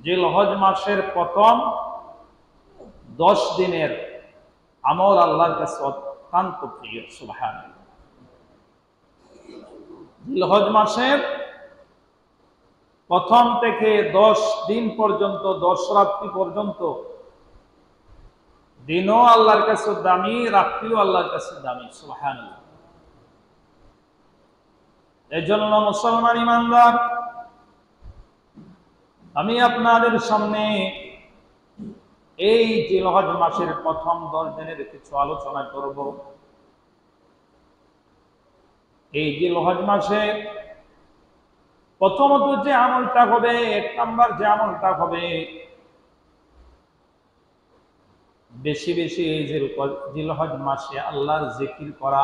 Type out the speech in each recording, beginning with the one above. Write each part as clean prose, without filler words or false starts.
জিলহজ মাসের প্রথম 10 দিনের আমল আল্লাহর কাছে অত্যন্ত প্রিয়। সুবহানাল্লাহ। জিলহজ মাসের প্রথম থেকে 10 দিন পর্যন্ত, 10 রাত্রি পর্যন্ত দিনও আল্লাহর কাছে দামি, রাত্রিও আল্লাহর কাছে দামি। সুবহানাল্লাহ। এজন্য মুসলমান ইমানদার, আমি আপনাদের সামনে এই জিলহজ মাসের প্রথম 10 দিনের কিছু আলোচনা করব। এই জিলহজ মাসে প্রথমত যে আমলটা হবে, 1 নাম্বার যে আমলটা হবে, বেশি বেশি এই জিলহজ মাসে আল্লাহর জিকির করা।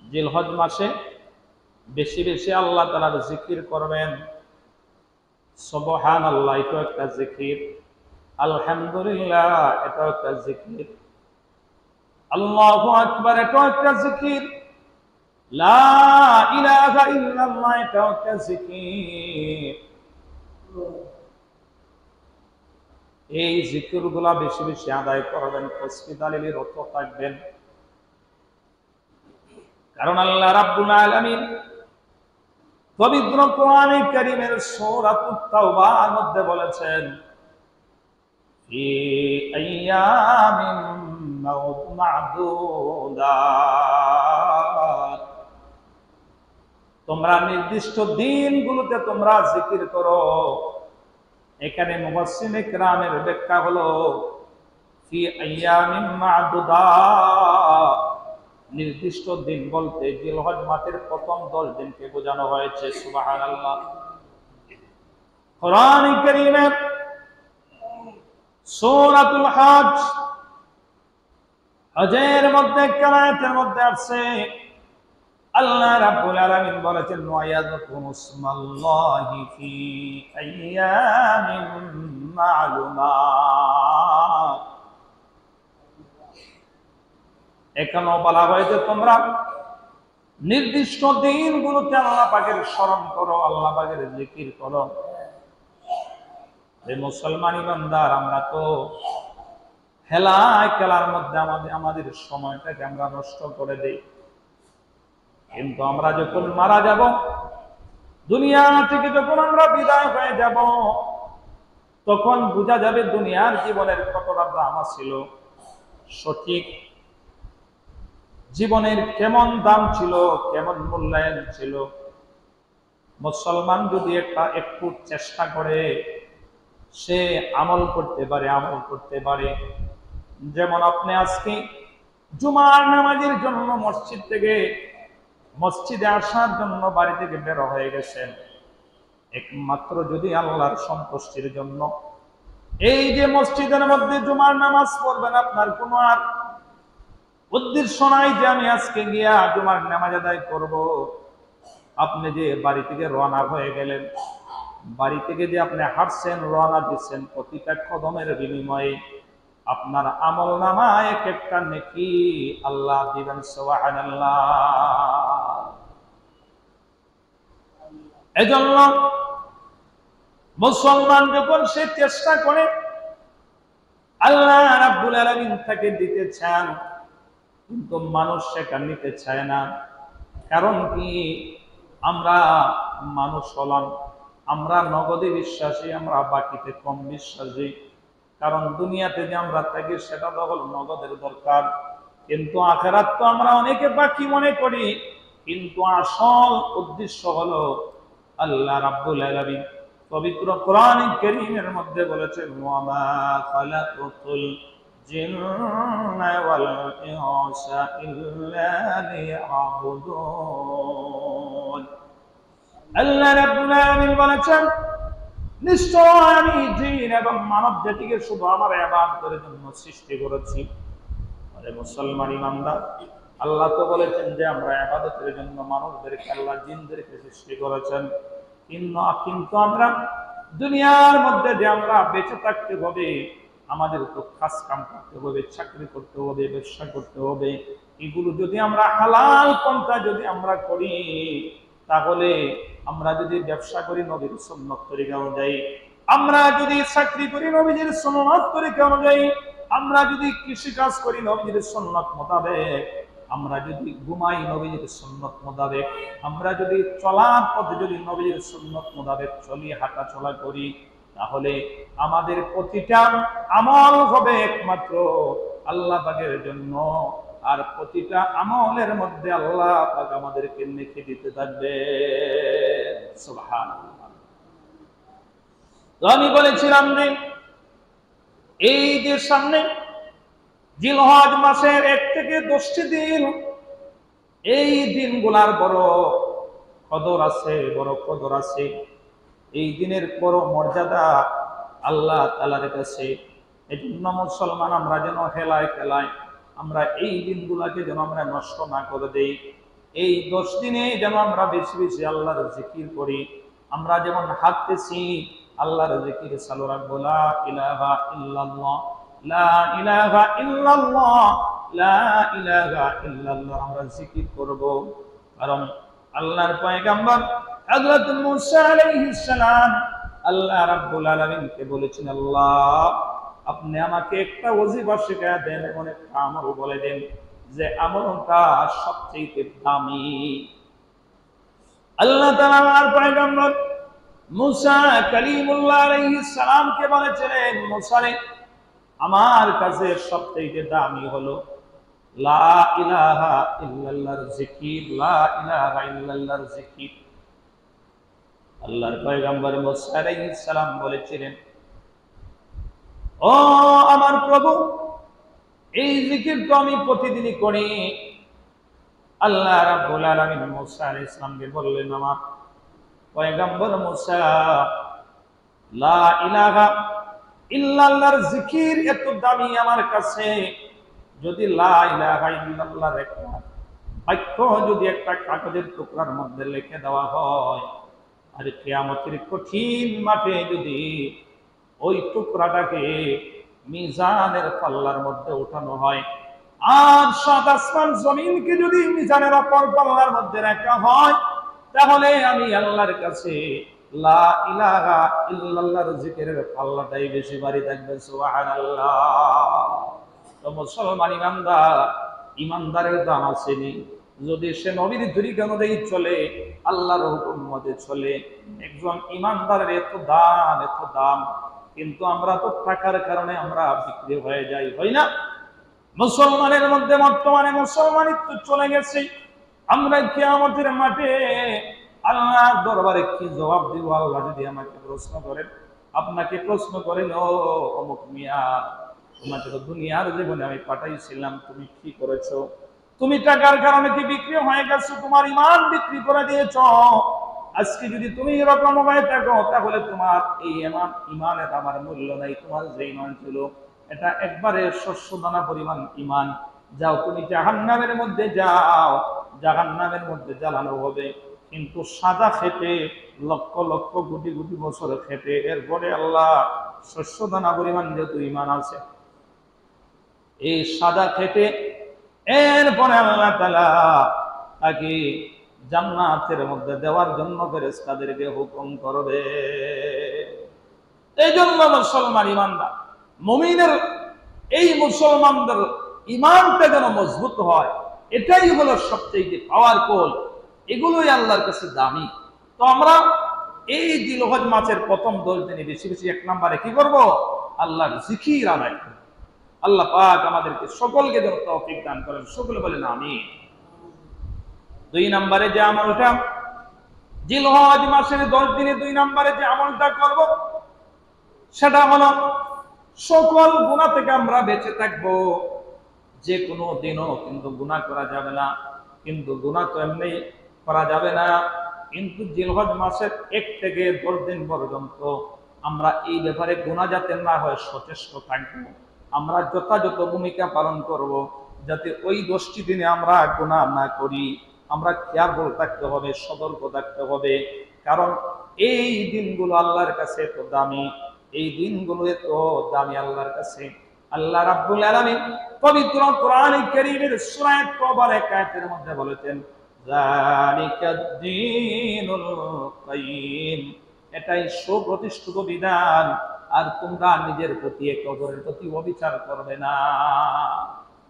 জিলহজ মাসে বেশি বেশি আল্লাহ তাআলার জিকির করবেন। সুবহানাল্লাহ, এটা একটা জিকির। আলহামদুলিল্লাহ, এটা একটা জিকির। আল্লাহু আকবার, এটা একটা জিকির। লা ইলাহা ইল্লাল্লাহ, এটা একটা জিকির। এই জিকিরগুলা বেশি বেশি আদায় করবেন, তাসবিহ তাহলিলে রত থাকবেন। কারণ আল্লাহ রাব্বুল আলামিন পবিত্র কোরআনে কারীমের সূরাতুত তাওবার মধ্যে বলেছেন, ফি আইয়ামিন মা'দুদাত, তোমরা নির্দিষ্ট দিনগুলোতে তোমরা জিকির করো। এখানে মুফাসসিরিনে কিরামের ব্যাখ্যা হলো ফি আইয়ামিন মা'দুদাত, নির্দিষ্ট দিন বলতে জিলহজ মাসের প্রথম 10 দিনকে বোঝানো হয়েছে। সুবহানাল্লাহ। কোরআন কারীমের সূরাতুল হজ, হজের মধ্যে আয়াতের মধ্যে আছে আল্লাহ রাব্বুল আলামিন বলেছেন, ওয়ায়াযকুরুসমাল্লাহি ফি আইয়ামিন মা'লুমাত। এখানেও বলা হয়েছে তোমরা নির্দিষ্ট দিনগুলোতে আল্লাহ পাকের স্মরণ করো, আল্লাহ পাকের জিকির করো। এই মুসলমান ইমানদার, আমরা তো খেলার মধ্যে আমাদের সময়টাকে আমরা নষ্ট করে দেই। কিন্তু আমরা যখন মারা যাব, দুনিয়া থেকে যখন আমরা বিদায় হয়ে যাব, তখন বোঝা যাবে দুনিয়ার জীবনের কতটা দাম ছিল, সঠিক জীবনের কেমন দাম ছিল, কেমন মূল্যায়ন ছিল। মুসলমান যদি একটু চেষ্টা করে, সে আমল করতে পারে। যেমন আপনি আজকে জুমার নামাজের জন্য মসজিদে আসার জন্য বাড়ি থেকে বের হয়ে গেছেন, একমাত্র যদি আল্লাহর সন্তুষ্টির জন্য। এই যে মসজিদের মধ্যে জুমার নামাজ পড়বেন, আপনার কোনো আর উদ্দেশ্য নাই যে আমি আজকে গিয়া জুমার নামাজ আদায় করব। আপনি যে বাড়ি থেকে রওনা হয়ে গেলেন, বাড়ি থেকে যে আপনি হাঁটছেন, রওনা দিচ্ছেন, প্রতিটা কদমের বিনিময়ে আপনার আমল নামায় এক একটা নেকি আল্লাহ দিবেন। সুবহানাল্লাহ। এজন্য মুসলমান যখন সে চেষ্টা করে আল্লাহ রাব্বুল আলামিন তাকে দিতে চান, কিন্তু মানুষ সেটা নিতে চায় না। কারণ কি? আমরা মানুষ হলাম, আমরা নগদে বিশ্বাসী, আমরা বাকিতে কম বিশ্বাসী। কারণ দুনিয়াতে যে আমরা থাকি সেটা তো হলো নগদের দরকার, কিন্তু আখিরাত তো আমরা অনেকে বাকি মনে করি। কিন্তু আসল উদ্দেশ্য হলো আল্লাহ রাব্বুল আলামিন পবিত্র কোরআন কারীমের মধ্যে বলেছেন, ওয়া মা খালাকুতুল জিন্না ওয়াল ইনসা ইল্লা লিয়াবুদুন। আল্লাহ রাব্বুল আলামিন বলেছেন, নিশ্চয় আমি জিন এবং মানব জাতিকে শুধু আমার ইবাদতের জন্য সৃষ্টি করেছি। আরে মুসলমান ইমানদার, আল্লাহ তো বলেছেন যে আমরা ইবাদতের জন্য মানুষদেরকে, আল্লাহ জিনদেরকে সৃষ্টি করেছেন। কিন্তু আমরা দুনিয়ার মধ্যে যে আমরা বেঁচে থাকতে হবে, আমাদের তো কাজ কাম করতে হবে, চাকরি করতে হবে, ব্যবসা করতে হবে। এগুলো যদি আমরা হালাল পন্থা যদি আমরা করি, তাহলে আমরা যদি ব্যবসা করি নবীর সুন্নত তরিকা অনুযায়ী, আমরা যদি চাকরি করি নবীজির সুন্নাত তরিকা অনুযায়ী, আমরা যদি কৃষি কাজ করি নবীজির সুন্নাত মোতাবেক, আমরা যদি ঘুমাই নবীজির সুন্নাত মোতাবেক, আমরা যদি চলার পথে যদি নবীজির সুন্নাত মোতাবেক চলি, হাঁটা চলা করি, তাহলে আমাদের প্রতিটা আমল হবে একমাত্র আল্লাহ পাকের জন্য। আর প্রতিটা আমলের মধ্যে আল্লাহ পাক আমাদেরকে লিখে দিতে থাকবে। সুবহানাল্লাহ। তো আমি বলেছিলাম যে এই যে সামনে জিলহজ মাসের 1 থেকে 10টি দিন, এই দিনগুলার বড় কদর আছে, বড় কদর আছে। এই দিনের বড় মর্যাদা আল্লাহ তাআলার কাছে। এজন্য মুসলমান আমরা যেন হেলায় খেলায় আমরা এই দিনগুলাকে যেন আমরা নষ্ট না করে দেই। এই 10 দিনে যেন আমরা বেশি বেশি আল্লাহর জিকির করি। আমরা যেমন হাঁটতেছি আল্লাহর জিকির চালু রাখবো, লা ইলাহা ইল্লাল্লাহ, লা ইলাহা ইল্লাল্লাহ, লা ইলাহা ইল্লাল্লাহ আমরা জিকির করব। কারণ আল্লাহর পয়গম্বর হযরত মুসা আলাইহিস সালাম আল্লাহ রাব্বুল আলামিনকে বলেছেন, আল্লাহ আপনি আমাকে একটা ওজিফা শিখিয়ে দেন, এমন একটা আমল বলে দেন যে আমলটা সবচেয়ে দামি। আল্লাহ তাআলার পয়গম্বর মুসা কালিমুল্লাহ আলাইহিস সালামকে বলেছিলেন, মুসা রে আমার কাছে সবচেয়ে দামি হলো লা ইলাহা ইল্লাল্লাহর জিকির, লা ইলাহা ইল্লাল্লাহর জিকির। আল্লাহর পয়গম্বর মুসা আলাইহিস সালাম বলেছিলেন, ও আমার প্রভু এই জিকির তো আমি প্রতিদিনই করি। আল্লাহ রাব্বুল আলামিন মুসা আলাইহিস সালামকে বললেন, আমার পয়গম্বর মুসা লা ইলাহা ইল্লাল্লাহর জিকির এত দামি আমার কাছে, যদি লা ইলাহা ইল্লাল্লাহর একটা বাক্য যদি একটা কাগজের টুকরার মধ্যে লিখে দেওয়া হয়, আর কিয়ামতের কঠিন মাঠে যদি ওই টুকরাটাকে মিজানের পাল্লার মধ্যে উঠানো হয়, আর 7 আসমান জমিনকে যদি মিজানের অপর পাল্লার মধ্যে রাখা হয়, তাহলে আমি আল্লাহর কাছে লা ইলাহা ইল্লাল্লাহর জিকিরের পাল্লাটাই বেশি ভারী থাকবে। সুবহানাল্লাহ। তো মুসলমান ইমানদারের দাম আছে নি, যদি সে নবীর তরিকা অনুযায়ী চলে, আল্লাহর হুকুম মতে চলে। একজন ইমানদারের এত দাম, এত দাম। কিন্তু আমরা তো টাকার কারণে আমরা বিক্রি হয়ে যাই, হয় না? মুসলমানের মধ্যে বর্তমানে মুসলমানিত্ব চলে গেছে। আমরা কিয়ামতের মাঠে আল্লাহর দরবারে কি জবাব দিব? আল্লাহ যদি আমাকে প্রশ্ন করেন, আপনাকে প্রশ্ন করেন, ও অমুক মিয়া, তোমাকে তো দুনিয়ার জীবনে আমি পাঠাইছিলাম, তুমি কি করেছো? তুমি টাকার কারণে কি বিক্রি হয়ে গেছো? তোমার ইমান বিক্রি করে দিয়েছ। আজকে যদি তুমি এরকম হয়ে থাকো, তাহলে তোমার এই ইমানের আমার মূল্য নাই। তোমার যে ইমান ছিল এটা একবারে শস্য দানা পরিমাণ ইমান। যাও তুমি জাহান্নামের মধ্যে যাও, জাহান্নামের মধ্যে জ্বালানো হবে। কিন্তু সাদা খেতে লক্ষ লক্ষ কোটি কোটি বছর খেতে, এরপরে আল্লাহ শস্য দানা পরিমাণ যেহেতু ইমান আছে, এই সাদা খেতে এরপরে আল্লাহ তাআলা তাকে জান্নাতের মধ্যে দেওয়ার জন্য ফেরেশতাদেরকে হুকুম করবে। এই জন্য মুসলমান ইমানদার মুমিনের, এই মুসলমানদের ইমানটা যেন মজবুত হয়, এটাই হলো সবচেয়ে পাওয়ারফুল। এগুলোই আল্লাহর কাছে দামি। তো আমরা এই জিলহজ মাসের প্রথম 10 দিনে বেশি বেশি 1 নম্বরে কি করব? আল্লাহর জিকির আদায় করব। আল্লাহ পাক আমাদেরকে সকলকে যেন তৌফিক দান করেন। সকলে বলেন আমিন। 2 নম্বরে যে আমলটা জিলহজ মাসের 10 দিনে 2 নম্বরে যে আমলটা করব, সেটা হলো সকল গুনাহ থেকে আমরা বেঁচে থাকব। যে কোনো দিনও কিন্তু গুনাহ করা যাবে না। কিন্তু গুনাহ তো এমনি করা যাবে না, কিন্তু জিলহজ মাসের 1 থেকে 10 দিন পর্যন্ত আমরা এই ব্যাপারে গুনাহ যাতে না হয় সচেষ্ট থাকব। আমরা যথাযথ ভূমিকা পালন করব, যাতে ওই 10টি দিনে আমরা গুনাহ না করি। আমরা কেয়ারফুল থাকতে হবে, সতর্ক থাকতে হবে। কারণ এই দিনগুলো আল্লাহর কাছে এত দামি, এই দিনগুলো এত দামি আল্লাহর কাছে। আল্লাহ রাব্বুল আলামিন পবিত্র কোরআন কারীমের সূরা তাওবার 1 আয়াতের মধ্যে বলেছেন, যালিকাদ দীনুল কাইয়্যিম, এটাই সুপ্রতিষ্ঠিত বিধান। আর তোমরা নিজের প্রতি একে অপরের প্রতি অবিচার করবে না।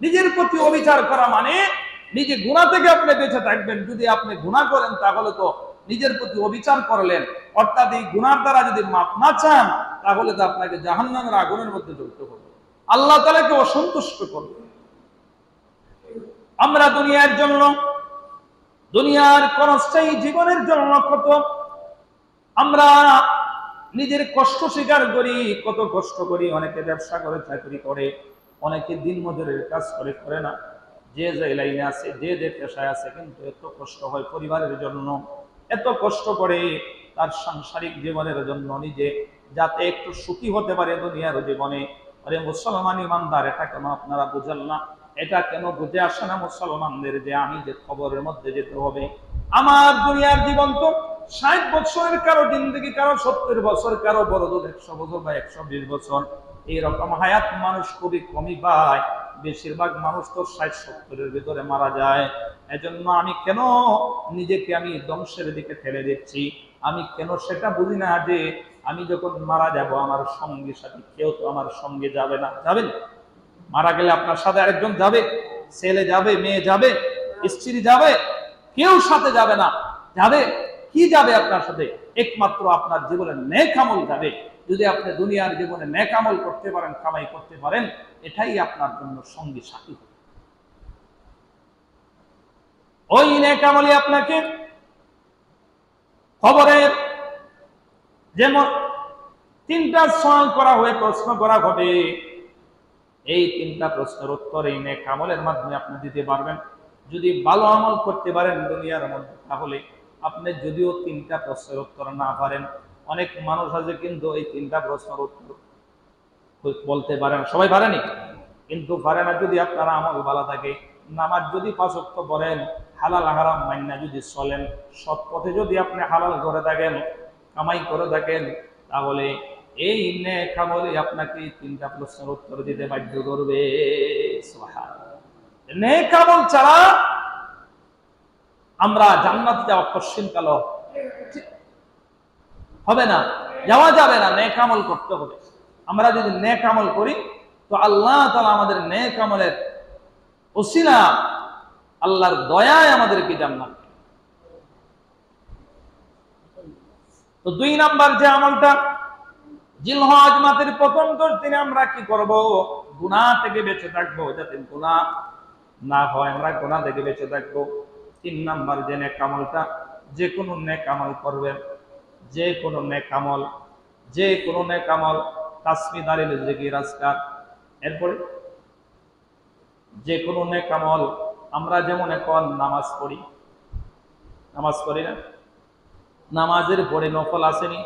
নিজের প্রতি অবিচার করা মানে নিজে গুনাহ থেকে আপনি বেঁচে থাকবেন। যদি আপনি গুনাহ করেন তাহলে তো নিজের প্রতি অবিচার করলেন, অর্থাৎ এই গুনার দ্বারা যদি মাপ না চান তাহলে তো আপনাকে জাহান্নামের আগুনের মধ্যে জ্বলতে হবে, আল্লাহ তাআলাকে অসন্তুষ্ট করবে। আমরা দুনিয়ার জন্য, দুনিয়ার ক্ষণস্থায়ী জীবনের জন্য কত আমরা নিজের কষ্ট স্বীকার করি, কত কষ্ট করি। অনেকে ব্যবসা করে, চাকরি করে, অনেকে দিন মজুরের কাজ করে, করে না। যে যে লাইনে আছে, যে যে পেশায় আছে, কিন্তু এত কষ্ট হয় পরিবারের জন্য, এত কষ্ট করে তার সাংসারিক জীবনের জন্য, নিজে যাতে একটু সুখী হতে পারে দুনিয়ার জীবনে। আরে মুসলমান ইমানদার, এটা কেন আপনারা বুঝেন না? এটা কেন বুঝে আসে না মুসলমানদের যে আমি যে খবরের মধ্যে যেতে হবে? আমার দুনিয়ার জীবন তো 60 বছরের, কারো জিন্দগি, কারো 70 বছর, কারো বড় 100 বছর বা 120 বছর। এইরকম হায়াত মানুষ খুবই কমই পায়। বেশিরভাগ মানুষ তো 60-70-এর ভিতরে মারা যায়। এজন্য আমি কেন নিজেকে আমি ধ্বংসের দিকে ঠেলে দিচ্ছি? আমি কেন সেটা বুঝি না যে আমি যখন মারা যাব আমার সঙ্গী সাথী কেউ তো আমার সঙ্গে যাবে না। যাবেন? মারা গেলে আপনার সাথে আরেকজন যাবে, ছেলে যাবে, মেয়ে যাবে, স্ত্রী যাবে, কেউ সাথে যাবে না। যাবে কি? যাবে আপনার সাথে একমাত্র আপনার জীবনের নেক আমল যাবে। যদি আপনি দুনিয়ার জীবনে নেক আমল করতে পারেন, কামাই করতে পারেন, এটাই আপনার জন্য সঙ্গী সাথী হবে। ওই নেক আমলই আপনাকে খবরের যেমন 3টা সওয়াল করা হয়ে প্রশ্ন করা হবে, এই 3টা প্রশ্নের উত্তর এই নেক আমলের মাধ্যমে আপনি দিতে পারবেন। যদি ভালো আমল করতে পারেন দুনিয়ার মধ্যে, তাহলে আপনি যদিও 3টা প্রশ্নের উত্তর না পারেন, অনেক মানুষ আছে কিন্তু এই 3টা প্রশ্নের উত্তর বলতে পারেন, সবাই পারেনি, কিন্তু পারে না। যদি আপনার আমল ভালো থাকে, নামাজ যদি 5 ওয়াক্ত পড়েন, হালাল হারাম মাইনা যদি চলেন, সৎ পথে যদি আপনি হালাল করে থাকেন, কামাই করে থাকেন, তাহলে এই নেক আমলই আপনাকে 3টা প্রশ্নের উত্তর দিতে বাধ্য করবে। সুবহানাল্লাহ। নেক আমল ছাড়া আমরা জান্নাতে যাওয়া কঠিন হবে না, যাওয়া যাবে না। নেক আমল করতে হবে। আমরা যদি নেক আমল করি তো আল্লাহ তাআলা আমাদের নেক আমলের ওসিলা, আল্লাহর দয়ায় আমাদেরকে জান্নাত। তো 2 নাম্বার যে আমলটা, জিলহজ মাসের প্রথম 10 দিনে আমরা কি করব? গুনাহ থেকে বেঁচে থাকবো, যাতে গুনাহ না হয়, আমরা গুনাহ থেকে বেঁচে থাকবো। 3 নাম্বার যে নেক আমলটা, যে কোনো নেক আমল করবেন, যে কোনো নেক আমল, যে কোনো নেক আমল, তাসবিহ দালিল জিকির আজকার। এরপরে যে কোনো নেক আমল, আমরা যেমন এখন নামাজ পড়ি, নামাজ পড়ি না? নামাজের পরে নফল আসেনি?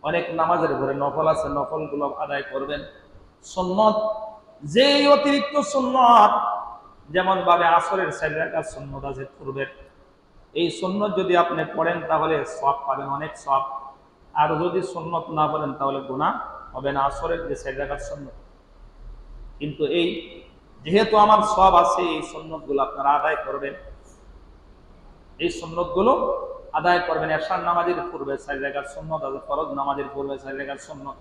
অনেক নামাজের পরে নফল আছে, নফলগুলো আদায় করবেন। সুন্নত, যে অতিরিক্ত সুন্নত, যেমন ভাবে আসরের 4 রাকাত সুন্নত আছে পূর্বের, এই সুন্নত যদি আপনি পড়েন তাহলে সওয়াব পাবেন, অনেক সওয়াব। আর যদি সুন্নত না পড়েন তাহলে গুনাহ হবে না, আসরের যে 4 রাকাত সুন্নত। কিন্তু এই যেহেতু আমার সওয়াব আছে, এই সুন্নতগুলো আপনারা আদায় করবেন। এই সুন্নতগুলো আদায় করবেন। এশার নামাজের পূর্বে 4 রাকাত সুন্নত আছে, ফরজ নামাজের পূর্বে 4 রাকাত সুন্নত।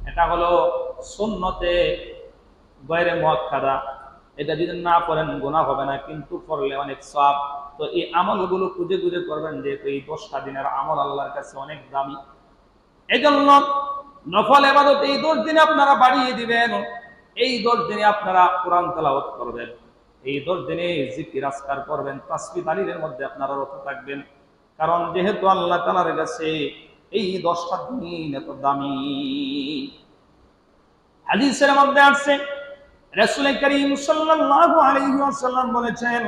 এটা হলো সুন্নতে গায়রে মুআক্কাদা। এটা যদি না পড়েন গুনাহ হবে না, কিন্তু পড়লে অনেক সওয়াব। তো এই আমলগুলো খুঁজে খুঁজে করবেন, যেহেতু এই 10টা দিনের আমল আল্লাহর কাছে অনেক দামি। এজন্য নফল ইবাদত এই 10 দিনে আপনারা বাড়িয়ে দিবেন। এই 10 দিনে আপনারা কোরআন তেলাওয়াত করবেন, এই 10 দিনে জিকির আজকার করবেন, তাসবিহ তাহলিলের মধ্যে আপনারা রত থাকবেন। কারণ যেহেতু আল্লাহ তাআলার কাছে এই 10টা দিন এত দামি। হাদিসের মধ্যে আছে, রাসূল করিম সাল্লাল্লাহু আলাইহি ওয়াসাল্লাম বলেছেন,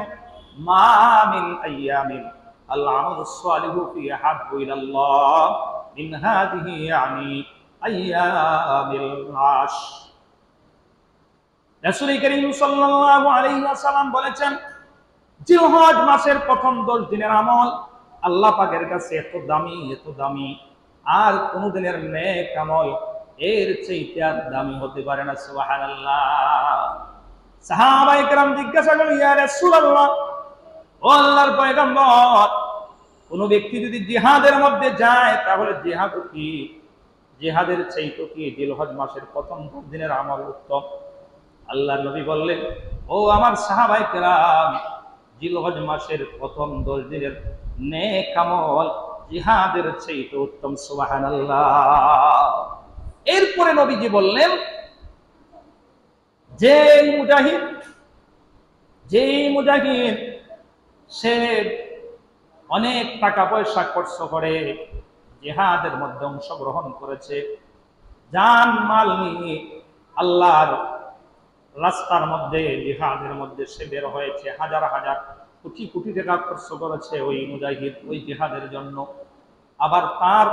মা মিন আইয়ামিন আল আমালুস সালিহু ফি আহাব্বু ইলাল্লাহ মিন হাদিহি ইয়ানি আইয়ামিল আশ। রাসূল করিম সাল্লাল্লাহু আলাইহি ওয়াসাল্লাম বলেছেন, জিলহজ মাসের প্রথম 10 দিনের আমল আল্লাহ পাকের কাছে এত দামি, এত দামি, আর কোন দিনের নেক আমল এর চাইতে আর দামি হতে পারে না। সুবহানাল্লাহ। সাহাবায়ে কেরাম জিজ্ঞাসা করলেন, ইয়া রাসূলুল্লাহ, ও আল্লাহর পয়গম্বর, কোন ব্যক্তি যদি জিহাদের মধ্যে যায় তাহলে জিহাদ কি, জিহাদের চাইতো কি জিলহজ মাসের প্রথম 10 দিনের আমল উত্তম। আল্লাহর নবী বললেন, ও আমার সাহাবায়ে কেরাম, জিলহজ মাসের প্রথম 10 দিনের নেক আমল জিহাদের চাইতে উত্তম। সুবহানাল্লাহ। এরপরে নবীজি বললেন, যে মুজাহিদ সে অনেক টাকা পয়সা খরচ করে জিহাদের মধ্যে অংশগ্রহণ করেছে, জান মাল নিয়ে আল্লাহর রাস্তার মধ্যে জিহাদের মধ্যে সে বের হয়েছে, হাজার হাজার কোটি কোটি টাকা খরচ করেছে ওই মুজাহিদ ওই জিহাদের জন্য, আবার তার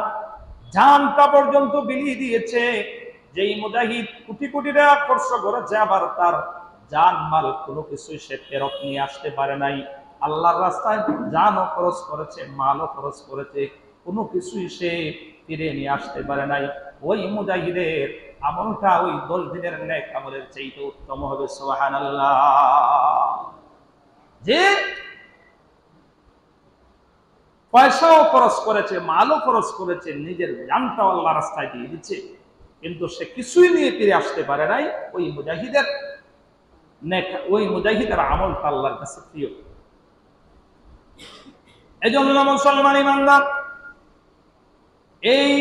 জানটা পর্যন্ত বিলিয়ে দিয়েছে। যেই মুজাহিদ কোটি কোটি টাকা খরচ করেছে, আবার তার জান মাল কোনো কিছুই সে ফেরত নিয়ে আসতে পারে নাই। আল্লাহর রাস্তায় জানও খরচ করেছে, মালও খরচ করেছে, কোনো কিছুই সে ফিরে নিয়ে আসতে পারে নাই। ওই মুজাহিদের আমলটা ওই 10 দিনের নেক আমলের চাইতে উত্তম হবে। সুবহানাল্লাহ। যে পয়সাও খরচ করেছে, মালও খরচ করেছে, নিজের জানটাও আল্লাহর রাস্তায় দিয়ে দিচ্ছে, কিন্তু সে কিছুই নিয়ে ফিরে আসতে পারে নাই, ওই মুজাহিদের আমলটা আল্লাহর কাছে প্রিয়। এজন্য মুসলমান ইমানদার, এই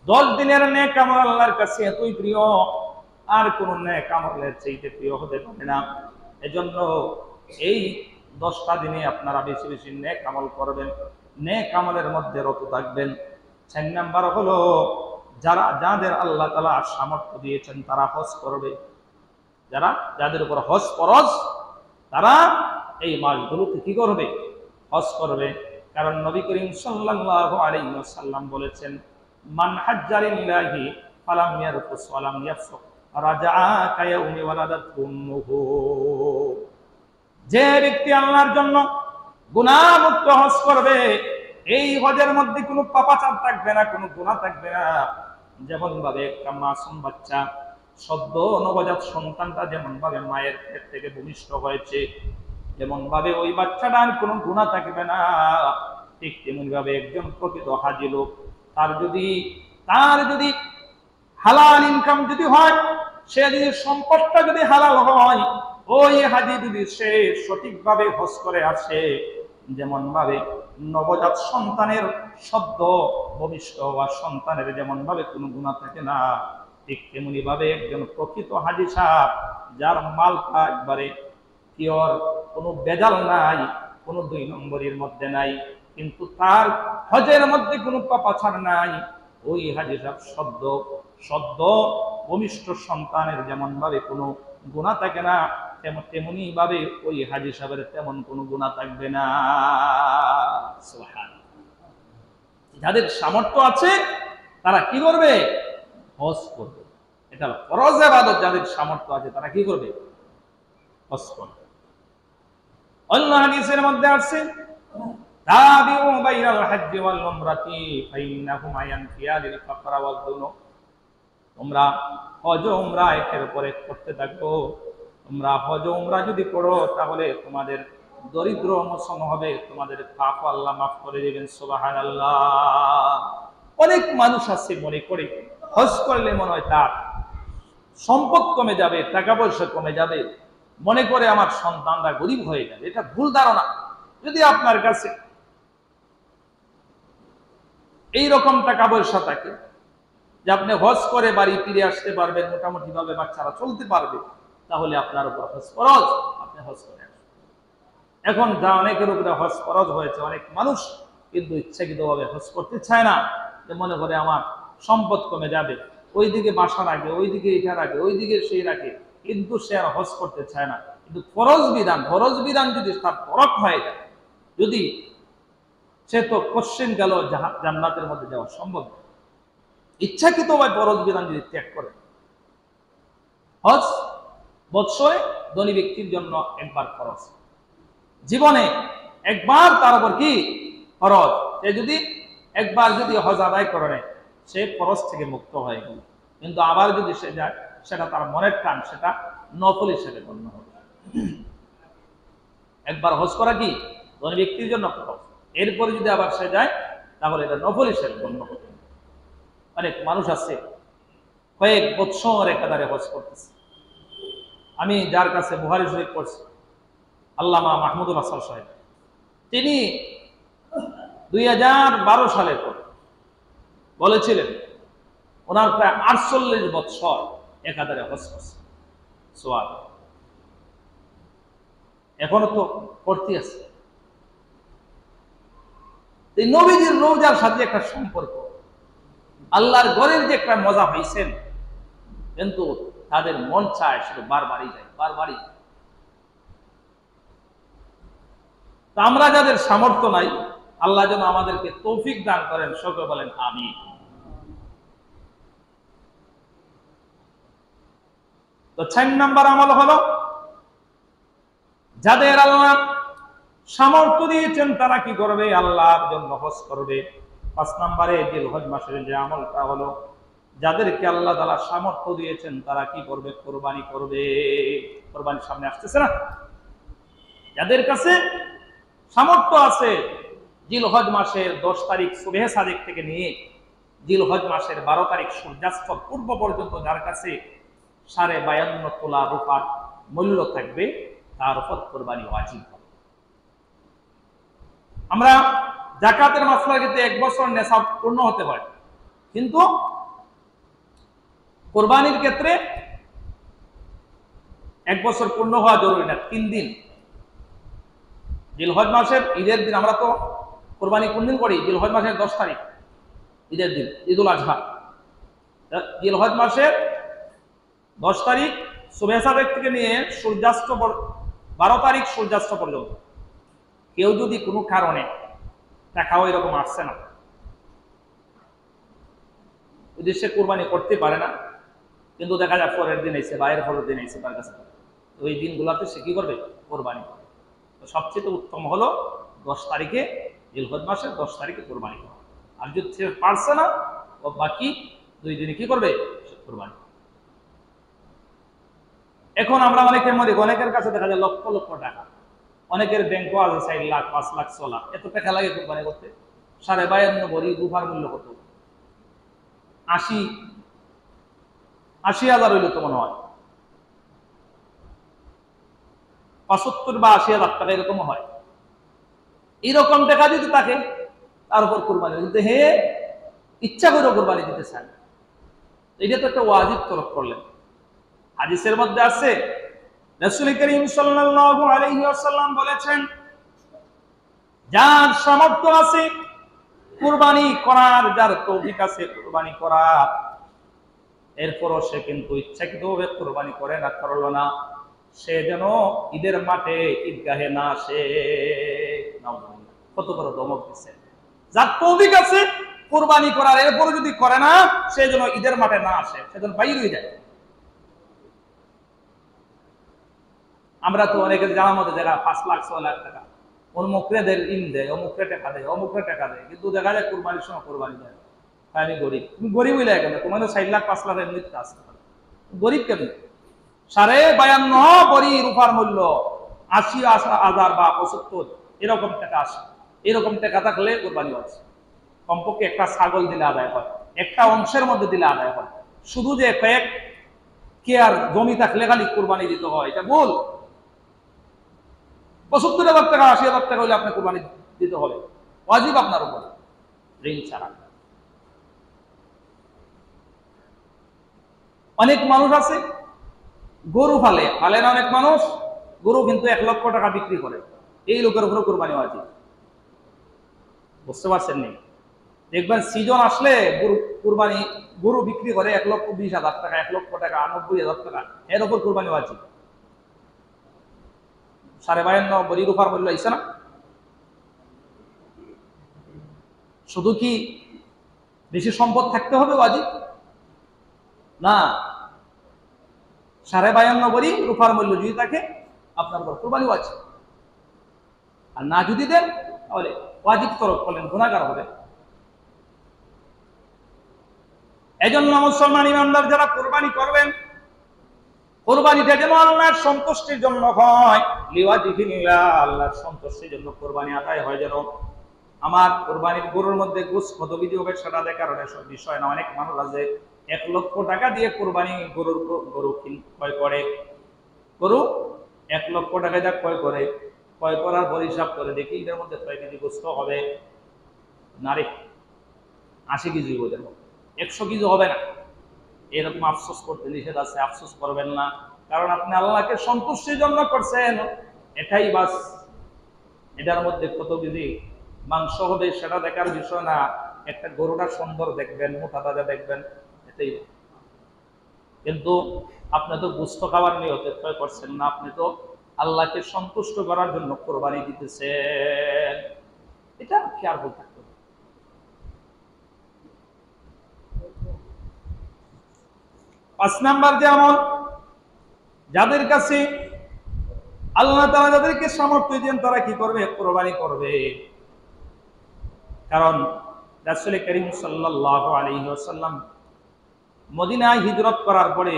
10 দিনের নেক আমল আল্লাহর কাছে এতই প্রিয়, আর কোন নেক আমলের চাইতে প্রিয় হতে পারে না। এজন্য এই 10টা দিনে আপনারা বেশি বেশি নেক আমল করবেন, নেক আমলের মধ্যে রত থাকবেন। 4 নাম্বার হলো, যাদের আল্লাহ তাআলা সামর্থ্য দিয়েছেন তারা হজ করবে। যাদের উপর হজ ফরজ তারা এই মাসগুলোতে কি করবে? হজ করবে। কারণ নবী করিম সাল্লাল্লাহু আলাইহি ওয়াসাল্লাম বলেছেন, মান হাজ্জা লিল্লাহি ফালাম ইয়ারফুস ওয়ালাম ইয়াফসুক রাজাআ কায়াউমি ওয়ালাদাতহু উম্মুহু। যে ব্যক্তি আল্লাহর জন্য গুনাহমুক্ত হজ করবে, এই হজের মধ্যে কোনো পাপাচার থাকবে না, কোনো গুনাহ থাকবে না। যেমন ভাবে একটা মাসুম বাচ্চা, সদ্য নবজাত সন্তানটা যেমন ভাবে মায়ের পেট থেকে ভূমিষ্ঠ হয়েছে, যেমন ভাবে ওই বাচ্চাটার কোনো গুনাহ থাকবে না, ঠিক তেমনি ভাবে একজন প্রকৃত হাজী লোক, তার যদি হালাল ইনকাম যদি হয়, সে যদি সম্পদটা যদি হালাল হয়, ওই হাজী যদি সে সঠিকভাবে হজ করে আসে, যেমন ভাবে নবজাত সন্তানের সদ্য ভূমিষ্ঠ হওয়া সন্তানের যেমন ভাবে কোনো গুনাহ থাকে না, ঠিক তেমনি ভাবে একজন প্রকৃত হাজী সাহেব, যার মালটা একবারে পিওর, কোনো বেজাল নাই, কোনো 2 নম্বরের মধ্যে নাই, কিন্তু তার হজের মধ্যে কোনো পাপাচার নাই, ওই হাজী সাহেব সদ্য ভূমিষ্ঠ সন্তানের যেমন ভাবে কোনো গুনাহ থাকে না, তেমনি ভাবে ওই হাজী সাহেবের তেমন কোনো গুনাহ থাকবে না। সুবহানাল্লাহ। যাদের সামর্থ্য আছে তারা কি করবে? হজ করবে। এটা ফরজ ইবাদত। যাদের সামর্থ্য আছে তারা কি করবে? হজ করবে। অন্য হাদিসের মধ্যে আছে, তাবিউ বাইনাল হজ্জি ওয়াল উমরাতি ফাইন্নাহুমা ইয়ানফিয়ানিল ফাকরা ওয়াল যুনুব। তোমরা হজ ও উমরা একের পর এক করতে থাকো। তোমরা হজ ও উমরা যদি করো তাহলে তোমাদের দরিদ্র মোচন হবে, তোমাদের পাপ আল্লাহ মাফ করে দিবেন। সুবহানাল্লাহ। অনেক মানুষ আছে মনে করে হজ করলে মনে হয় তার সম্পদ কমে যাবে, টাকা পয়সা কমে যাবে, মনে করে আমার সন্তানরা গরিব হয়ে যাবে। এটা ভুল ধারণা। যদি আপনার কাছে এইরকম টাকা পয়সা থাকে যে আপনি হজ করে বাড়ি ফিরে আসতে পারবেন, মোটামুটি ভাবে বাচ্চারা চলতে পারবে, তাহলে আপনার উপর হজ ফরজ, আপনি হজ করে আসবেন। এখন যা অনেকের উপরে হজ ফরজ হয়েছে, অনেক মানুষ কিন্তু ইচ্ছাকৃতভাবে হজ করতে চায় না, যে মনে করে আমার সম্পদ কমে যাবে, ওইদিকে বাসা রাখে, ওইদিকে এটা রাখে, ওইদিকে সেই রাখে, কিন্তু সে আর হজ করতে চায় না। কিন্তু ফরজ বিধান যদি তার তরক হয়ে যায়, যদি সে তো কোশ্চেন গেল জান্নাতের মধ্যে যাওয়া সম্ভব। ইচ্ছাকৃতভাবে ফরজ বিধান যদি ত্যাগ করে, হজ বৎসরে ধনী ব্যক্তির জন্য একবার ফরজ, জীবনে একবার তার উপর কি ফরজ। সে যদি একবার যদি হজ আদায় করে নেয়, সে ফরজ থেকে মুক্ত হয়ে গেল। কিন্তু আবার যদি সে যায়, সেটা তার মনের টান, সেটা নফল হিসেবে গণ্য হবে। একবার হজ করা কি ধনী ব্যক্তির জন্য ফরজ, এরপরে যদি আবার সে যায় তাহলে এটা নফল হিসেবে গণ্য হবে। অনেক মানুষ আছে কয়েক বছর একাধারে হজ করতেছে। আমি যার কাছে বুখারী শরীফ পড়ছি, আল্লামা মাহমুদুল হাসান সাহেব, তিনি 2012 সালের পর বলেছিলেন ওনার প্রায় 48 বছর একাধারে হজ করছে। সোয়াব এখনো তো করতে আছে। এই নবীজির রওজার সাথে একটা সম্পর্ক, আল্লাহর ঘরের যে একটা মজা পাইছেন, কিন্তু তাদের মন চায় শুধু বারবারই যায়, বারবারই। তা আমরা যাদের সামর্থ্য নাই, আল্লাহ যেন আমাদেরকে তৌফিক দান করেন, সকলে বলেন আমিন। তো 6 নম্বর আমল হলো যাদের আল্লাহ সামর্থ্য দিয়েছেন তারা কি করবে? আল্লাহর জন্য হজ করবে। 5 নম্বরে জিলহজ মাসের যে আমলটা হলো যাদেরকে আল্লাহ তাআলা সামর্থ্য দিয়েছেন তারা কি করবে? কুরবানি করবে। কুরবানির সামনে আসতেছে না? যাদের কাছে সামর্থ্য আছে জিলহজ মাসের 10 তারিখ সুবহে সাদিক থেকে নিয়ে জিলহজ মাসের 12 তারিখ সূর্যাস্ত পূর্ব পর্যন্ত যার কাছে 52.5 তোলা রূপার মূল্য থাকবে তার উপর কুরবানি ওয়াজিব হবে। আমরা যাকাতের মাসলার ক্ষেত্রে 1 বছর নেশাব পূর্ণ হতে হয়, কিন্তু কুরবানির ক্ষেত্রে 1 বছর পূর্ণ হওয়া জরুরি না, 3 দিন। জিলহজ মাসের ঈদের দিন, আমরা তো কুরবানি কোন দিন করি? জিলহজ মাসের 10 তারিখ ঈদের দিন, ঈদুল আজহা। জিলহজ মাসের 10 তারিখ সুবহে সাদিক থেকে নিয়ে সূর্যাস্ত 12 তারিখ সূর্যাস্ত পর্যন্ত কেউ যদি কোনো কারণে টাকাও এরকম আসছে না, যদি সে কুরবানি করতে পারে না, কিন্তু দেখা যায় পরের দিন এসে বা এর পরের দিন এসে তার কাছে, ওই দিনগুলোতে সে কি করবে? কোরবানি করবে। তো সবচেয়ে উত্তম হলো 10 তারিখে, জিলহজ মাসের 10 তারিখে কোরবানি করা। আর যদি সে পারছে না, ও বাকি 2 দিনে কি করবে? কোরবানি। এখন আমরা অনেকের কাছে দেখা যায় লক্ষ লক্ষ টাকা, অনেকের ব্যাংকও আছে 4 লাখ 5 লাখ 6 লাখ, এত টাকা লাগে কোরবানি করতে। 52.5 ভরি রূপার মূল্য কত? 80,000 হইল তো মনে হয়, 75 বা 80,000 টাকা এরকম হয়। এরকম টাকা যদি থাকে তার উপর কোরবানি, কিন্তু হে ইচ্ছা করে কোরবানি দিতে চায়, এটা তো একটা ওয়াজিব তরফ করলেন। হাদিসের মধ্যে আছে রাসূল করিম সাল্লাল্লাহু আলাইহি ওয়াসাল্লাম বলেছেন, যার সামর্থ্য আছে কুরবানি করার, যার তৌফিক আছে কুরবানি করার, এরপরও সে কিন্তু ইচ্ছাকৃতভাবে কুরবানি করে না, করলো না, সে যেন ঈদের মাঠে ঈদগাহে না আসে। কত বড় ধমক দিচ্ছে! যার তৌফিক আছে কুরবানি করার, এরপর যদি করে না, সে যেন ঈদের মাঠে না আসে, সে যেন বাইরে হয়ে যায়। আমরা তো অনেকের জানার মধ্যে দেখা 5 লাখ 6 লাখ টাকা অমুকরেদের ইন দেয়, অমুকরে টাকা দেয়, অমুকরে টাকা দেয়, কিন্তু দেখা যায় কুরবানির সময় কুরবানি দেয়। আমি গরিব, তুমি গরিব হইলে কেন? তোমার 4 লাখ 5 লাখ এমনিতে আছে, গরিব কেন? 52.5 ভরি রূপার মূল্য, 80,000 বা 75 এরকম টাকা আসে। এরকম টাকা থাকলে কুরবানি আছে। কমপক্ষে একটা ছাগল দিলে আদায় হয়, একটা অংশের মধ্যে দিলে আদায় হয়। শুধু যে কয়েক কে আর জমি থাকলে খালি কুরবানি দিতে হয়, এটা ভুল। 75,000 টাকা 80,000 টাকা হলে আপনি কুরবানি দিতে হবে, ওয়াজিব আপনার উপর, ঋণ ছাড়া। অনেক মানুষ আছে গরু ফালে না, অনেক মানুষ গরু কিন্তু 1 লক্ষ টাকা বিক্রি করে, এই লোকের উপরে কুরবানি ওয়াজিব। বুঝতে পারছেন নি? দেখবেন সিজন আসলে কুরবানি গরু বিক্রি করে 1,20,000 টাকা, 1 লক্ষ টাকা, 90,000 টাকা, এর উপর কুরবানি ওয়াজিব। 52.5 ভরি রূপার মূল্য আইছে না? শুধু কি বেশি সম্পদ থাকতে হবে ওয়াজিব? না, 52.5 ভরি রূপার মূল্য যদি থাকে আপনার উপর কুরবানি ওয়াজিব। আর না যদি দেন তাহলে ওয়াজিব তরফ করলেন, গুনাহগার হবে। এজন্য মুসলমান ইমানদার যারা কুরবানি করবেন, কুরবানিটা যেন আল্লাহর সন্তুষ্টির জন্য হয়, লিওয়াজিহিল্লাহ, আল্লাহর সন্তুষ্টির জন্য কুরবানি আদায় হয় যেন। আমার কোরবানির গরুর মধ্যে গোস কত কেজি হবে সেটা দেখার বিষয় না। অনেক মানুষ আছে 1 লক্ষ টাকা দিয়ে কোরবানি গরু ক্রয় করে, গরু 1 লক্ষ টাকা দিয়ে ক্রয় করার পর হিসাব করে দেখি এদের মধ্যে 6 কেজি গোস্ত হবে, নারে 80 কেজি ওদের মধ্যে, 100 কেজি হবে না। এরকম আফসোস করতে নিষেধ আছে, আফসোস করবেন না, কারণ আপনি আল্লাহকে সন্তুষ্টির জন্য করছেন, এটাই বাস। এটার মধ্যে কত কেজি মাংস হবে সেটা দেখার বিষয় না, একটা গরুটা সুন্দর দেখবেন, মোটা তাজা দেখবেন, এটাই। কিন্তু আপনি তো গোশত খাবার নিয়তে ক্রয় করছেন না, আপনি তো আল্লাহকে সন্তুষ্ট করার জন্য কোরবানি দিতেছেন, এটা খেয়াল থাকতে হবে। 5 নাম্বার যে আমল, যাদের কাছে আল্লাহ তাআলা যাদেরকে সামর্থ্য দেন তারা কি করবে? কোরবানি করবে। কারণ রাসূল করিম সাল্লাল্লাহু আলাইহি ওয়াসাল্লাম মদিনায় হিজরত করার পরে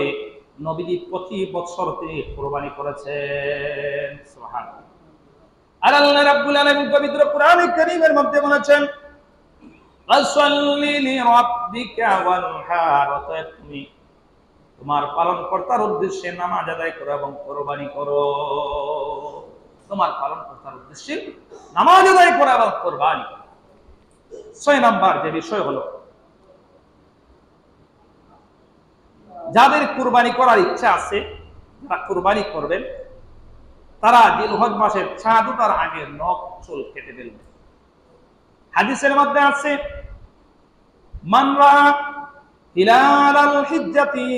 নবীজি প্রতি বছর তিনি কোরবানি করেছেন। সুবহানাল্লাহ। আর আল্লাহ রাব্বুল আলামিন পবিত্র কোরআনে কারীমের মধ্যে বলেছেন, ফাসাল্লি লিরাব্বিকা ওয়ানহার, তুমি তোমার পালনকর্তার উদ্দেশ্যে নামাজ আদায় করো এবং কোরবানি করো। তোমার পালনকর্তার উদ্দেশ্যে নামাজ আদায় করো এবং কোরবানি। 6 নাম্বার যে বিষয় হলো, যাদের কুরবানি করার ইচ্ছা আছে তারা কুরবানি করবেন, তারা জিলহজ মাসের চাঁদ ওঠার আগে নখ চুল কেটে ফেলবেন। হাদিসের মধ্যে আছে, মান রা হিলালাল হিজ্জাতি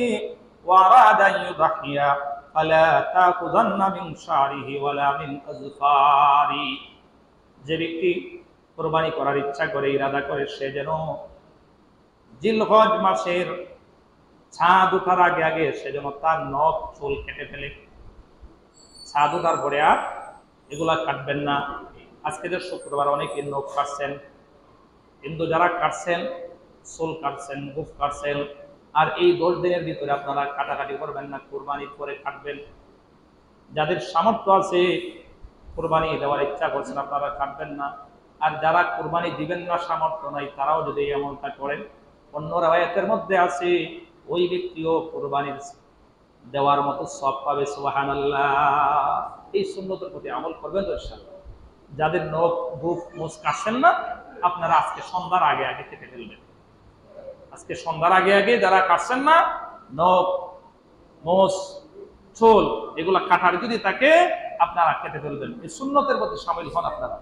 ওয়া আরাদা ইউদহিয়া ফালা তাকুযান্না মিন শারিহি ওয়ালা মিন আযফারি। যে ব্যক্তি কুরবানি করার ইচ্ছা করে, ইরাদা করে, সে যেন জিলহজ মাসের চাঁদ ওঠার আগে আগে সে যেন তার নখ চুল কেটে ফেলে। চাঁদ ওঠার পরে আর এগুলা কাটবেন না। আজকে যে শুক্রবার অনেকে নখ কাটছেন, কিন্তু যারা কাটছেন, চুল কাটছেন, গোঁফ কাটছেন, আর এই 10 দিনের ভিতরে আপনারা কাটাকাটি করবেন না, কুরবানির পরে কাটবেন। যাদের সামর্থ্য আছে কুরবানি দেওয়ার ইচ্ছা করছেন, আপনারা কাটবেন না। আর যারা কুরবানি দিবেন না, সামর্থ্য নাই, তারাও যদি এই আমলটা করেন, অন্য রাওয়ায়াতের মধ্যে আছে ওই ব্যক্তিও কুরবানির দেওয়ার মতো সওয়াব পাবে। সুবহানাল্লাহ। এই সুন্নতের প্রতি আমল করবেন তো ইনশাআল্লাহ। যাদের নখ গোঁফ মোছ কাটছেন না, আপনারা আজকে সন্ধ্যার আগে আগে কেটে ফেলবেন। আজকে সন্ধ্যার আগে আগে যারা কাটছেন না, নখ মোছ চুল এগুলা কাটার যদি থাকে আপনারা কেটে ফেলবেন। এই সুন্নতের প্রতি শামিল হন আপনারা।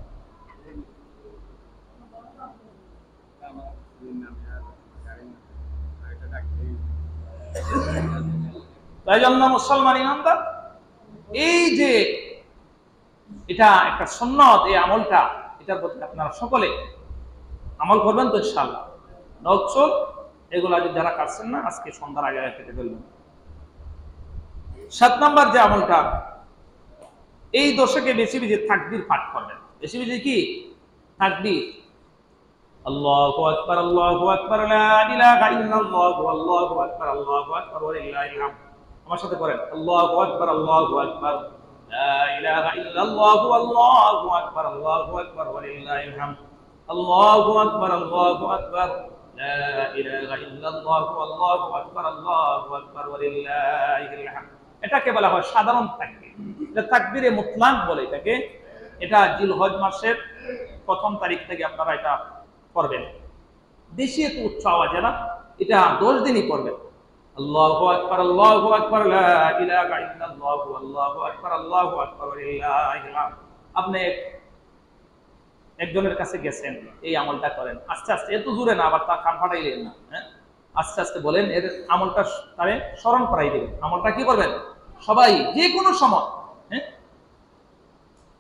তাই জন্য মুসলমান ইমানদার, এই যে এটা একটা সুন্নত, এই আমলটা, এটার প্রতি আপনারা সকলে আমল করবেন তো ইনশাআল্লাহ। নখ চুল এগুলা যারা কাটছেন না, আজকে সন্ধ্যার আগে কেটে ফেলবেন। 7 নাম্বার যে আমলটা, এই দশকে বেশি বেশি তাকবীর পাঠ করবেন। বেশি বেশি কি? তাকবীর। আল্লাহু আকবার, আল্লাহু আকবার, লা ইলাহা ইল্লাল্লাহু, আল্লাহু আকবার, আল্লাহু আকবার, ওয়া লিল্লাহিল হামদ। আমার সাথে করেন, আল্লাহু আকবার, আল্লাহু আকবার, লা ইলাহা ইল্লাল্লাহু, আল্লাহু আকবার, আল্লাহু আকবার, ওয়া লিল্লাহিল হামদ। আল্লাহু আকবার, আল্লাহু আকবার, লা ইলাহা ইল্লাল্লাহু, আল্লাহু আকবার, আল্লাহু আকবার, ওয়া লিল্লাহিল হামদ। এটাকে বলা হয় সাধারণ তাকবীর। এটা তাকবীরে মুতলাক বলে এটাকে। এটা জিলহজ মাসের 1ম তারিখ থেকে আপনারা এটা করবেন। বেশি একটু উচ্চ আওয়াজে না, এটা 10 দিনই করবেন। আল্লাহু আকবার, আল্লাহু আকবার, লা ইলাহা ইল্লাল্লাহু, আল্লাহু আকবার, আল্লাহু আকবার, ওয়া লিল্লাহিল হামদ। আপনি একজনের কাছে গেছেন, এই আমলটা করেন। আস্তে আস্তে, এত জোরে না, আবার তার কান ফাটাইলেন না, হ্যাঁ, আস্তে আস্তে বলেন, এর আমলটা তারে স্মরণ করাই দিবেন। আমলটা কি করবেন? সবাই যে কোনো সময়, হ্যাঁ,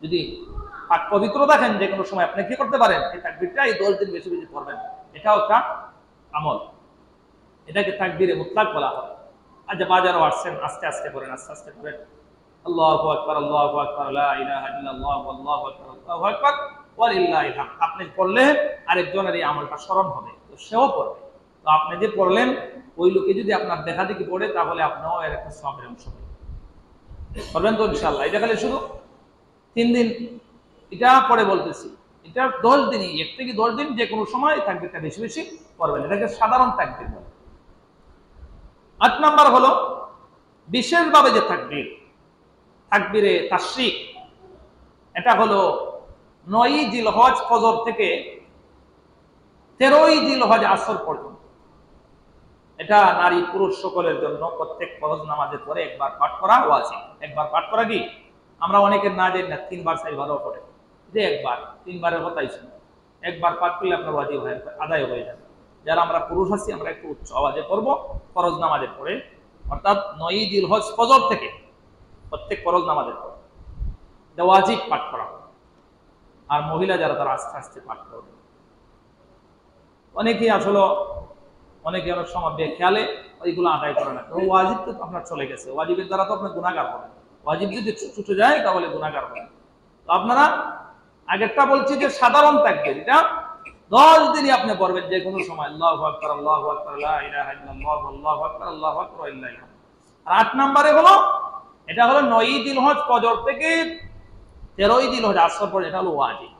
যদি পাক পবিত্র থাকেন, যে কোনো সময় আপনি কি করতে পারেন, এই তাকবীরটা এই 10 দিন বেশি বেশি করবেন। এটাও একটা আমল, এটাকে তাকবীরে মুতলাক বলা হয়। আর যে বাজারও আসছেন, আস্তে আস্তে করেন, আস্তে আস্তে করেন। আল্লাহু আকবার, আল্লাহু আকবার, লা ইলাহা ইল্লাল্লাহু, আল্লাহু আকবার, আল্লাহু আকবার, ওয়া লিল্লাহিল হামদ। আপনি পড়লে আরেকজনের এই আমলটা স্মরণ হবে, তো সেও পড়বে। তো আপনি যে পড়লেন, ওই লোকে যদি আপনার দেখা দেখি পড়ে, তাহলে আপনিও এর একটা সওয়াবের অংশ করবেন তো ইনশাআল্লাহ। এটা খালি শুধু 3 দিন, এটা পরে বলতেছি, এটা 10 দিনই, 1 থেকে 10 দিন যে কোনো সময় তাকবীরটা বেশি বেশি পড়বেন, এটাকে সাধারণ তাকবীর বলে। 8 নাম্বার হলো বিশেষভাবে যে তাকবীর, তাকবীরে তাশরিক, এটা হলো 9ই জিলহজ ফজর থেকে 13ই জিলহজ আসর পর্যন্ত। এটা নারী পুরুষ সকলের জন্য প্রত্যেক ফরজ নামাজের পরে একবার পাঠ করা ওয়াজিব। একবার পাঠ করা কি, আমরা অনেকের না জানি না 3 বার 4 বারও পড়ে, যে একবার 3 বারের কথাই শুনে একবার পাঠ করলে আপনার ওয়াজিব হয়ে আদায় হয়ে যাবে। যারা আমরা পুরুষ আছি আমরা একটু উচ্চ আওয়াজে পড়বো ফরজ নামাজের পরে, অর্থাৎ 9ই জিলহজ ফজর থেকে প্রত্যেক ফরজ নামাজের পরে এটা ওয়াজিব পাঠ করা। আর মহিলা যারা তারা আস্তে আস্তে পাঠ করবে। অনেকেই আসলে অনেকে অনেক সময় খেয়ালে ওইগুলো আদায় করে না, তো ওয়াজিব তো আপনার চলে গেছে, ওয়াজিবের দ্বারা তো আপনি গুনাহগার হবেন, ওয়াজিব যদি ছুটে যায় তাহলে গুনাহগার হবেন। তো আপনারা আগেরটা বলছি যে সাধারণ তাকবীর, এটা 10 দিনই আপনি পড়বেন যে কোনো সময়, আল্লাহু আকবার আল্লাহু আকবার লা ইলাহা ইল্লাল্লাহ আল্লাহু আকবার আল্লাহু আকবার ওয়া ইল্লাহিল হামদ। আর 8 নম্বরে হলো, এটা হলো 9ই জিলহজ ফজর থেকে 13ই জিলহজ আসর পর্যন্ত, এটা হলো ওয়াজিব।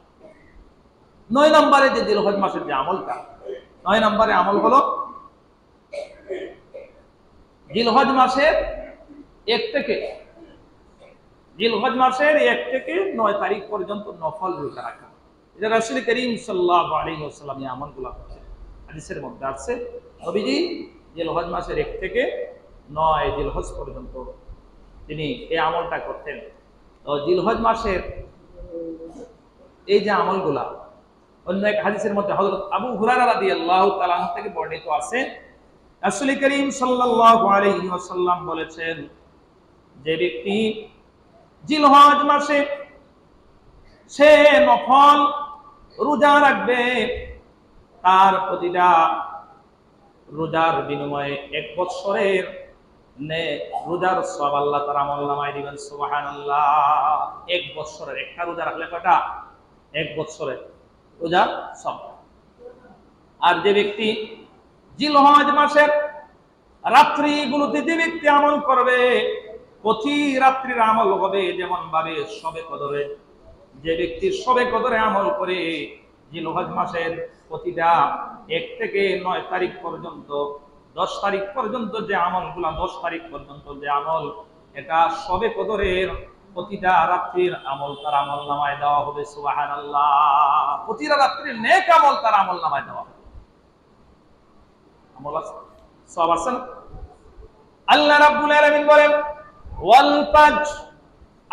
9 নম্বরে যে জিলহজ মাসের যে আমলটা, 9 নম্বরে আমল হলো জিলহজ মাসের 1 থেকে 9 তারিখ পর্যন্ত নফল রোজা রাখা। এটা রাসূল করিম সাল্লাল্লাহু আলাইহি ওয়াসাল্লাম এই আমলগুলো করেছেন। হাদিসের মধ্যে আছে নবীজি জিলহজ মাসের 1 থেকে 9 জিলহজ পর্যন্ত তিনি এই আমলটা করতেন। তো জিলহজ মাসের এই যে আমলগুলা, অন্য এক হাদিসের মধ্যে হযরত আবু হুরায়রা রাদিয়াল্লাহু তাআলা থেকে বর্ণিত আছে, রাসূল করিম সাল্লাল্লাহু আলাইহি ওয়াসাল্লাম বলেছেন, যে ব্যক্তি জিলহজ মাসে সে নফল রোজা রাখবে, তার প্রতিটা রোজার বিনিময়ে 1 বছরের রোজার সওয়াব আল্লাহ তাআলা আমলনামায় দিবেন। সুবহানাল্লাহ। 1 বছরের একটা রোজা রাখলে কয়টা? 1 বছরের রোজার সওয়াব। আর যে ব্যক্তি জিলহজ মাসের রাত্রিগুলোতে যে ব্যক্তি আমল করবে, প্রতি রাত্রির আমল হবে যেমন ভাবে শবে কদরে, যে ব্যক্তি শবে কদরে আমল করে জিলহজ মাসের প্রতিটা 1 থেকে 9 তারিখ পর্যন্ত 10 তারিখ পর্যন্ত যে আমলগুলা, 10 তারিখ পর্যন্ত যে আমল, এটা শবে কদরের প্রতিটা রাত্রির আমল তার আমল নামায় দেওয়া হবে। সুবহানাল্লাহ। প্রতিটা রাত্রির নেক আমল তার আমল নামায় দেওয়া হবে। আমল আছে, সওয়াব আছে। আল্লাহ রাব্বুল আলামিন বলেন ওয়াল ফাজর,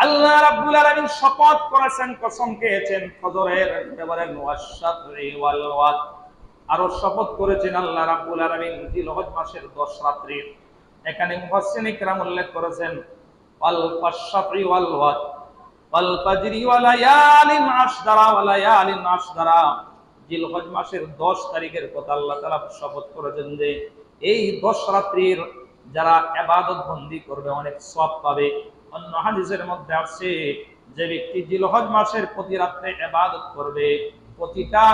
আল্লাহ রাব্বুল আলামিন শপথ করেছেন, কসম খেয়েছেন ফজরের, এবারে ওয়াশ-শাফঈ ওয়াল ওয়াতর, আরো শপথ করেছেন আল্লাহ রাব্বুল আলামিন জিলহজ মাসের 10 রাত্রির। এখানে মুফাসসিরিন ইকরাম উল্লেখ করেছেন ওয়াল ফাশ-শাফঈ ওয়াল ওয়াতর ওয়াল ফাজরি ওয়া লায়ালিন আশদারা ওয়া লায়ালিন আশদারা, জিলহজ মাসের 10 তারিখের কথা আল্লাহ তাআলা শপথ করেছেন যে এই 10 রাত্রির যারা ইবাদত বন্দি করবে অনেক সওয়াব পাবে। অন্য হাদিসের মধ্যে আছে যে ব্যক্তি জিলহজ মাসের প্রতি রাতে ইবাদত করবে, প্রতিটা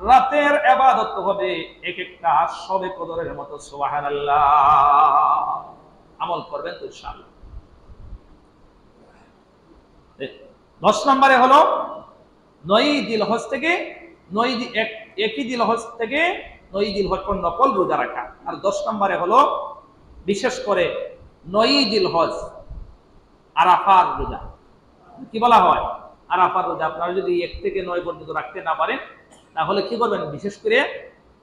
রাতের ইবাদত হবে এক একটা শবে কদরের মতো। সুবহানাল্লাহ। আমল করবেন তো ইনশাআল্লাহ। 10 নম্বরে হলো 9ই জিলহজ থেকে 1ই জিলহজ থেকে 9ই জিলহজ পর্যন্ত নফল রোজা রাখা। আর 10 নম্বরে হলো বিশেষ করে 9ই জিলহজ আরাফার রোজা। কি বলা হয়? আরাফার রোজা। আপনারা যদি 1 থেকে 9 পর্যন্ত রাখতে না পারেন তাহলে কি করবেন? বিশেষ করে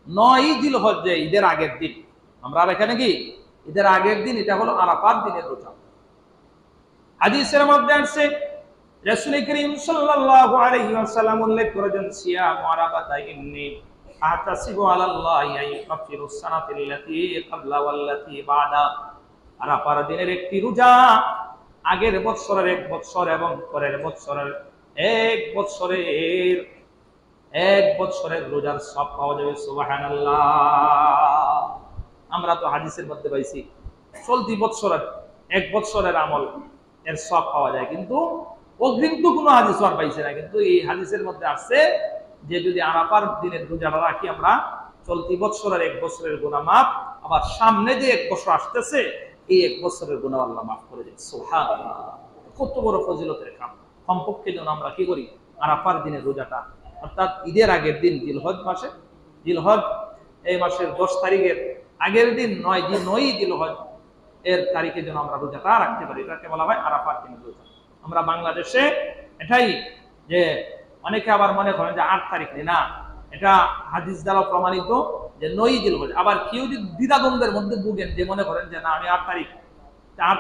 9ই জিলহজ যে ঈদের আগের দিন, আমরা এখানে কি ঈদের আগের দিন, এটা হলো আরাফার দিনের রোজা। হাদিসের মধ্যে আছে রাসূল করিম সাল্লাল্লাহু আলাইহি ওয়াসাল্লাম উল্লেখ করেছেন সিয়াম আরাফাতা ইন্নী আহতাসিবু আলাল্লাহি আইয়ুকাফিরুস সানাতাল্লাতী ক্বাবলা ওয়াল্লাতী বাদা। আরাফার দিনের একটি রোজা আগের বছরের 1 বছর এবং পরের বছরের 1 বছরের রোজার সওয়াব পাওয়া যাবে। সুবহানাল্লাহ। আমরা তো হাদিসের মধ্যে পাইছি চলতি বছরের 1 বছরের আমল এর সওয়াব পাওয়া যায়, কিন্তু অগ্রিম তো কোনো হাদিস আর পাইছে না। কিন্তু এই হাদিসের মধ্যে আছে যে যদি আরাফার দিনের রোজাটা রাখি আমরা, চলতি বছরের 1 বছরের গুনাহ মাফ, আবার সামনে যে 1 বছর আসতেছে এই 1 বছরের গুনাহ আল্লাহ মাফ করে দেন। সুবহানাল্লাহ। কত বড় ফজিলতের কাম। কমপক্ষে যেন আমরা কি করি, আরাফার দিনের রোজাটা অর্থাৎ ঈদের আগের দিন জিলহজ মাসে, জিলহজ এই মাসের 10 তারিখের আগের দিন 9 জিলহজ এর তারিখে যেন আমরা রোজাটা রাখতে পারি। এটাকে বলা হয় আরাফার দিন রোজা। আমরা বাংলাদেশে এটাই যে অনেকে আবার মনে করেন যে 8 তারিখ না, এটা হাদিস দ্বারা প্রমাণিত যে 9 জিলহজ। আবার কেউ যদি দ্বিধাদ্বন্দ্বের মধ্যে ভুগেন যে মনে করেন যে না আমি 8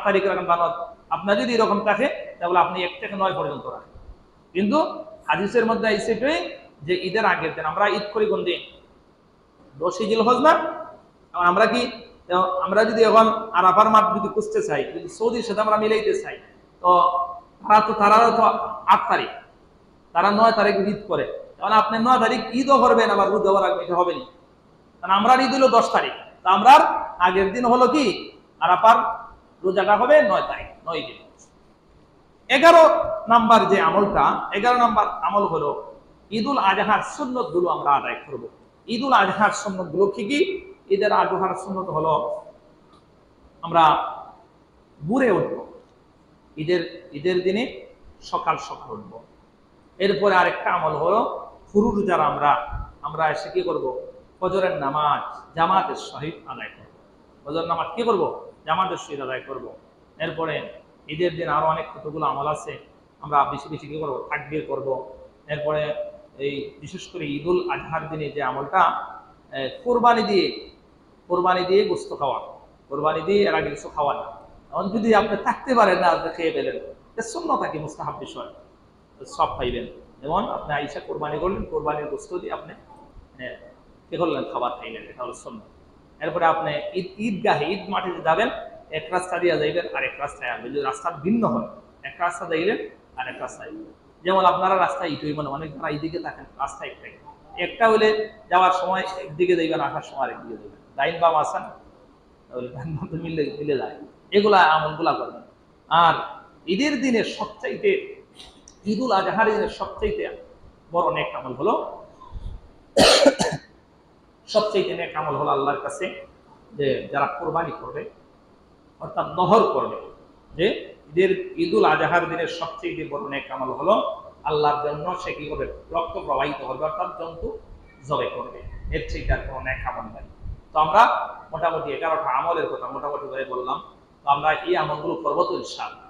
তারিখ রাখেন বানাত, আপনার যদি এরকম থাকে তাহলে আপনি 1 থেকে 9 পর্যন্ত রাখেন। কিন্তু হাদিসের মধ্যে এটাই যে ঈদের আগের দিন আমরা ঈদ করি কোন দিন? 10 জিলহজ না? আমরা কি আমরা যদি এখন আরাফার মাঠ যদি খুঁজতে চাই, যদি সৌদির সাথে আমরা মিলাইতে চাই, তো তারাও তো 8 তারিখ, তারা 9 তারিখ ঈদ করে। কারণ আপনি 9 তারিখ ঈদও করবেন আবার রোজাও রাখবেন, এটা হবে না। কারণ আমরা ঈদ হলো 10 তারিখ, তা আমরা আগের দিন হলো কি আরাফার রোজাটা হবে 9 তারিখ, 9 দিন। 11 নাম্বার যে আমলটা, 11 নাম্বার আমল হলো ঈদুল আজহার সুন্নত গুলো আমরা আদায় করব। ঈদুল আজহার সুন্নত গুলো কি কি? ঈদের আজহার সুন্নত হলো আমরা ভোরে উঠব, ঈদের দিনে সকাল সকাল উঠব। এরপরে আরেকটা আমল হলো ফুরুর যারা আমরা এসে কি করব? ফজরের নামাজ জামাতের সহিত আদায় করব। ফজর নামাজ কি করব? জামাতের সহিত আদায় করব। এরপরে ঈদের দিন আরো অনেক কতগুলো আমল আছে, আমরা বেশি বেশি কি করবো? তাকবীর করব। এরপরে এই বিশেষ করে ঈদুল আজহার দিনে যে আমলটা কোরবানি দিয়ে গোস্ত খাওয়া, কোরবানি দিয়ে এর আগে কিছু খাওয়া না। এখন যদি আপনি থাকতে পারেন না, আপনি খেয়ে পেলেন, সুন্নাত থাকে, মুস্তাহাব বিষয়, সব পাইবেন। যেমন আপনি আইসা কোরবানি করলেন, কোরবানির গোস্ত দিয়ে আপনি কি করলেন? খাবার খাইলেন, এটা হলো সুন্নাত। এরপরে আপনি ঈদগাহে ঈদ মাঠে যাবেন, এক রাস্তা দিয়ে যাইবেন আর এক রাস্তায় আসবেন। যদি রাস্তা ভিন্ন হয়, এক রাস্তা যাইলেন আর এক রাস্তায়। যেমন আপনারা রাস্তা ইটুই, মানে অনেক যারা এইদিকে থাকেন রাস্তা একটাই, একটা হলে যাওয়ার সময় একদিকে যাইবেন, আসার সময় আরেকদিকে যাইবেন, ডাইন বাম আসান মিলে যায়। এগুলা আমলগুলা করবেন। আর ঈদের দিনের সবচাইতে, ঈদুল আজহার দিনের সবচাইতে বড় নেক আমল হলো, সবচাইতে নেক আমল হলো আল্লাহর কাছে যে যারা কোরবানি করবে, অর্থাৎ নহর করবে, যে ঈদুল আজহার দিনের সবচেয়ে বড় নেক আমল হলো আল্লাহর জন্য সে কি করবে? রক্ত প্রবাহিত করবে, অর্থাৎ জন্তু জবাই করবে। এর চেয়ে আর কোনো নেক আমল নাই। তো আমরা মোটামুটি 11টা আমলের কথা মোটামুটি করে বললাম। তো আমরা এই আমলগুলো করবো তো ইনশাআল্লাহ।